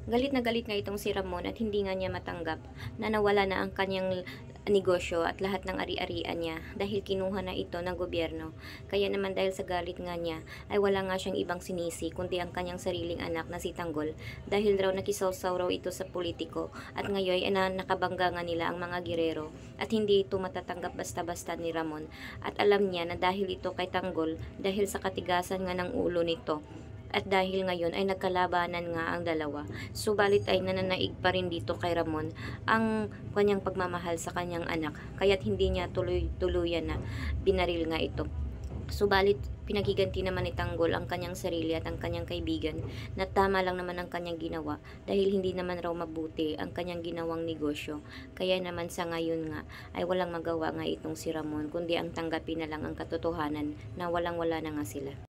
Galit na galit nga itong si Ramon at hindi nga niya matanggap na nawala na ang kanyang negosyo at lahat ng ari-arian niya dahil kinuha na ito ng gobyerno. Kaya naman dahil sa galit nga niya ay wala nga siyang ibang sinisi kundi ang kanyang sariling anak na si Tanggol dahil raw nakisawsaw raw ito sa politiko at ngayon ay nakabangga nga nila ang mga girero at hindi ito matatanggap basta-basta ni Ramon at alam niya na dahil ito kay Tanggol dahil sa katigasan nga ng ulo nito at dahil ngayon ay nagkalabanan nga ang dalawa. Subalit ay nananaig pa rin dito kay Ramon ang kanyang pagmamahal sa kanyang anak, kaya't hindi niya tuloy-tuluyan na binaril nga ito. Subalit pinaghiganti naman ni Tanggol ang kanyang sarili at ang kanyang kaibigan na tama lang naman ang kanyang ginawa dahil hindi naman raw mabuti ang kanyang ginawang negosyo. Kaya naman sa ngayon nga ay walang magawa nga itong si Ramon kundi ang tanggapin na lang ang katotohanan na walang-wala na nga sila.